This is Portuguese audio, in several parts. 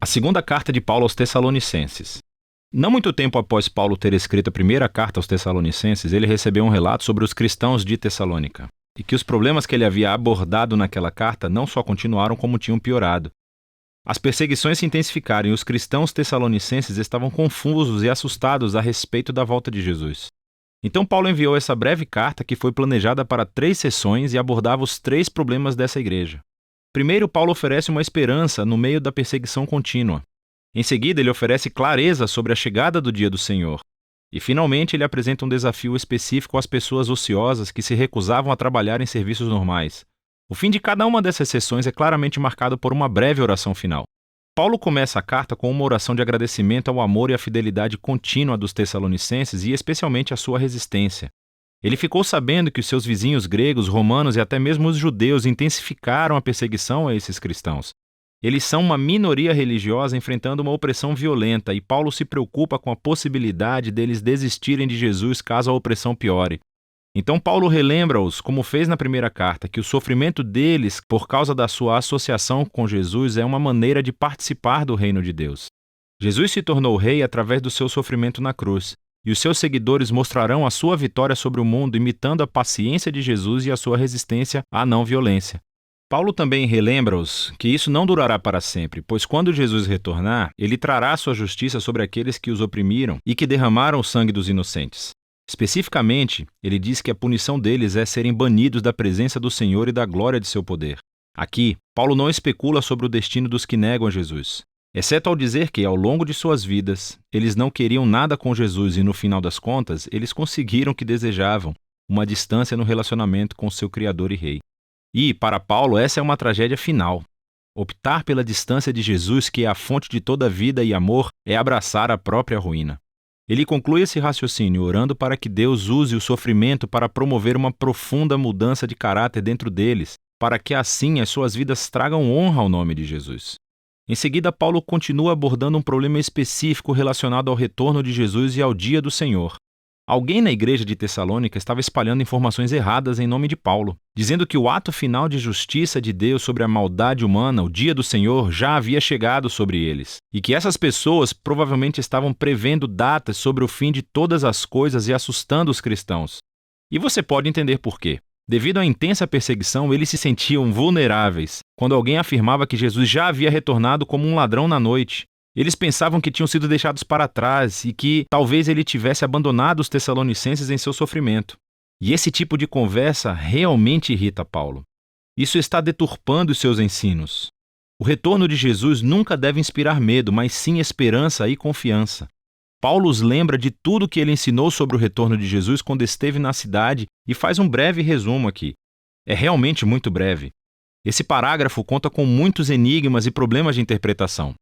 A segunda carta de Paulo aos Tessalonicenses. Não muito tempo após Paulo ter escrito a primeira carta aos Tessalonicenses, ele recebeu um relato sobre os cristãos de Tessalônica, e que os problemas que ele havia abordado naquela carta não só continuaram como tinham piorado. As perseguições se intensificaram e os cristãos tessalonicenses estavam confusos e assustados a respeito da volta de Jesus. Então Paulo enviou essa breve carta que foi planejada para 3 sessões e abordava os 3 problemas dessa igreja. Primeiro, Paulo oferece uma esperança no meio da perseguição contínua. Em seguida, ele oferece clareza sobre a chegada do dia do Senhor. E, finalmente, ele apresenta um desafio específico às pessoas ociosas que se recusavam a trabalhar em serviços normais. O fim de cada uma dessas sessões é claramente marcado por uma breve oração final. Paulo começa a carta com uma oração de agradecimento ao amor e à fidelidade contínua dos tessalonicenses e especialmente à sua resistência. Ele ficou sabendo que os seus vizinhos gregos, romanos e até mesmo os judeus intensificaram a perseguição a esses cristãos. Eles são uma minoria religiosa enfrentando uma opressão violenta e Paulo se preocupa com a possibilidade deles desistirem de Jesus caso a opressão piore. Então Paulo relembra-os, como fez na primeira carta, que o sofrimento deles por causa da sua associação com Jesus é uma maneira de participar do reino de Deus. Jesus se tornou rei através do seu sofrimento na cruz, e os seus seguidores mostrarão a sua vitória sobre o mundo imitando a paciência de Jesus e a sua resistência à não violência. Paulo também relembra-os que isso não durará para sempre, pois quando Jesus retornar, ele trará sua justiça sobre aqueles que os oprimiram e que derramaram o sangue dos inocentes. Especificamente, ele diz que a punição deles é serem banidos da presença do Senhor e da glória de seu poder. Aqui, Paulo não especula sobre o destino dos que negam a Jesus, exceto ao dizer que, ao longo de suas vidas, eles não queriam nada com Jesus e, no final das contas, eles conseguiram o que desejavam, uma distância no relacionamento com seu Criador e Rei. E, para Paulo, essa é uma tragédia final. Optar pela distância de Jesus, que é a fonte de toda vida e amor, é abraçar a própria ruína. Ele conclui esse raciocínio orando para que Deus use o sofrimento para promover uma profunda mudança de caráter dentro deles, para que assim as suas vidas tragam honra ao nome de Jesus. Em seguida, Paulo continua abordando um problema específico relacionado ao retorno de Jesus e ao dia do Senhor. Alguém na igreja de Tessalônica estava espalhando informações erradas em nome de Paulo, dizendo que o ato final de justiça de Deus sobre a maldade humana, o dia do Senhor, já havia chegado sobre eles, e que essas pessoas provavelmente estavam prevendo datas sobre o fim de todas as coisas e assustando os cristãos. E você pode entender por quê. Devido à intensa perseguição, eles se sentiam vulneráveis quando alguém afirmava que Jesus já havia retornado como um ladrão na noite. Eles pensavam que tinham sido deixados para trás e que talvez ele tivesse abandonado os tessalonicenses em seu sofrimento. E esse tipo de conversa realmente irrita Paulo. Isso está deturpando os seus ensinos. O retorno de Jesus nunca deve inspirar medo, mas sim esperança e confiança. Paulo os lembra de tudo que ele ensinou sobre o retorno de Jesus quando esteve na cidade e faz um breve resumo aqui. É realmente muito breve. Esse parágrafo conta com muitos enigmas e problemas de interpretação.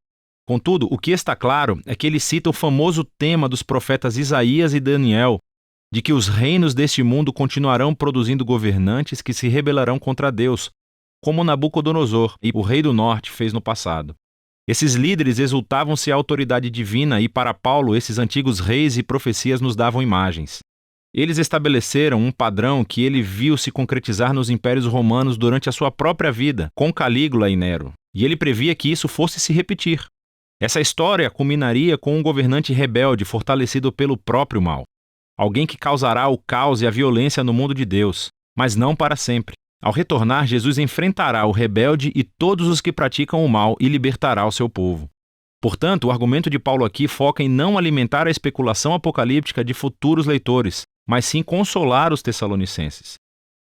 Contudo, o que está claro é que ele cita o famoso tema dos profetas Isaías e Daniel, de que os reinos deste mundo continuarão produzindo governantes que se rebelarão contra Deus, como Nabucodonosor, o rei do norte, fez no passado. Esses líderes exultavam-se à autoridade divina e, para Paulo, esses antigos reis e profecias nos davam imagens. Eles estabeleceram um padrão que ele viu se concretizar nos impérios romanos durante a sua própria vida, com Calígula e Nero, e ele previa que isso fosse se repetir. Essa história culminaria com um governante rebelde fortalecido pelo próprio mal. Alguém que causará o caos e a violência no mundo de Deus, mas não para sempre. Ao retornar, Jesus enfrentará o rebelde e todos os que praticam o mal e libertará o seu povo. Portanto, o argumento de Paulo aqui foca em não alimentar a especulação apocalíptica de futuros leitores, mas sim consolar os tessalonicenses.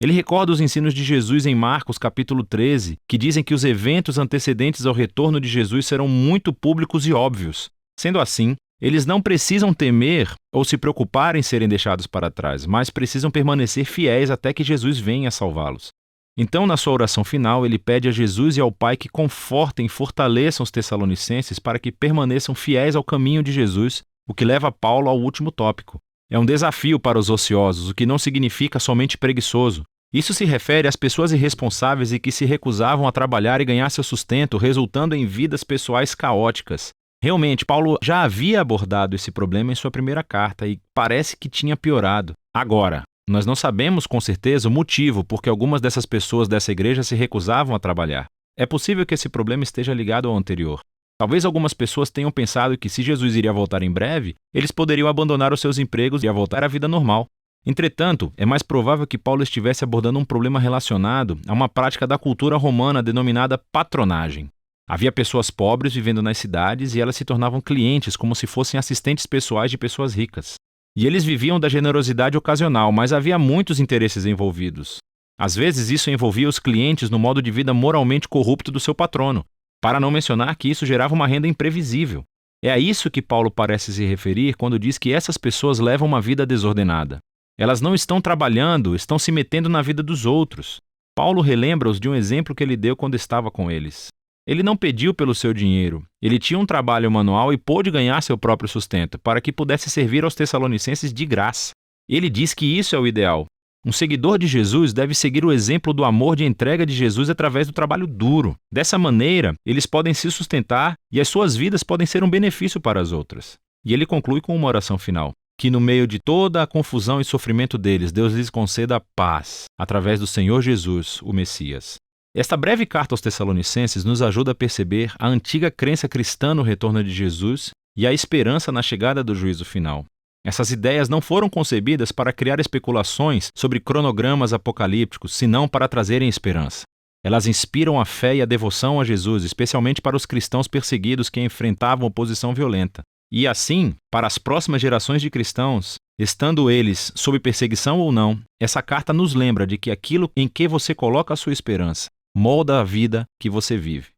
Ele recorda os ensinos de Jesus em Marcos capítulo 13, que dizem que os eventos antecedentes ao retorno de Jesus serão muito públicos e óbvios. Sendo assim, eles não precisam temer ou se preocupar em serem deixados para trás, mas precisam permanecer fiéis até que Jesus venha salvá-los. Então, na sua oração final, ele pede a Jesus e ao Pai que confortem e fortaleçam os tessalonicenses para que permaneçam fiéis ao caminho de Jesus, o que leva Paulo ao último tópico. É um desafio para os ociosos, o que não significa somente preguiçoso. Isso se refere às pessoas irresponsáveis e que se recusavam a trabalhar e ganhar seu sustento, resultando em vidas pessoais caóticas. Realmente, Paulo já havia abordado esse problema em sua primeira carta e parece que tinha piorado. Agora, nós não sabemos com certeza o motivo por que algumas dessas pessoas dessa igreja se recusavam a trabalhar. É possível que esse problema esteja ligado ao anterior. Talvez algumas pessoas tenham pensado que se Jesus iria voltar em breve, eles poderiam abandonar os seus empregos e voltar à vida normal. Entretanto, é mais provável que Paulo estivesse abordando um problema relacionado a uma prática da cultura romana denominada patronagem. Havia pessoas pobres vivendo nas cidades e elas se tornavam clientes como se fossem assistentes pessoais de pessoas ricas. E eles viviam da generosidade ocasional, mas havia muitos interesses envolvidos. Às vezes isso envolvia os clientes no modo de vida moralmente corrupto do seu patrono, para não mencionar que isso gerava uma renda imprevisível. É a isso que Paulo parece se referir quando diz que essas pessoas levam uma vida desordenada. Elas não estão trabalhando, estão se metendo na vida dos outros. Paulo relembra-os de um exemplo que ele deu quando estava com eles. Ele não pediu pelo seu dinheiro. Ele tinha um trabalho manual e pôde ganhar seu próprio sustento, para que pudesse servir aos Tessalonicenses de graça. Ele diz que isso é o ideal. Um seguidor de Jesus deve seguir o exemplo do amor de entrega de Jesus através do trabalho duro. Dessa maneira, eles podem se sustentar e as suas vidas podem ser um benefício para as outras. E ele conclui com uma oração final. Que no meio de toda a confusão e sofrimento deles, Deus lhes conceda paz, através do Senhor Jesus, o Messias. Esta breve carta aos Tessalonicenses nos ajuda a perceber a antiga crença cristã no retorno de Jesus e a esperança na chegada do juízo final. Essas ideias não foram concebidas para criar especulações sobre cronogramas apocalípticos, senão para trazerem esperança. Elas inspiram a fé e a devoção a Jesus, especialmente para os cristãos perseguidos que enfrentavam oposição violenta. E assim, para as próximas gerações de cristãos, estando eles sob perseguição ou não, essa carta nos lembra de que aquilo em que você coloca a sua esperança molda a vida que você vive.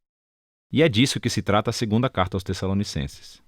E é disso que se trata a segunda carta aos Tessalonicenses.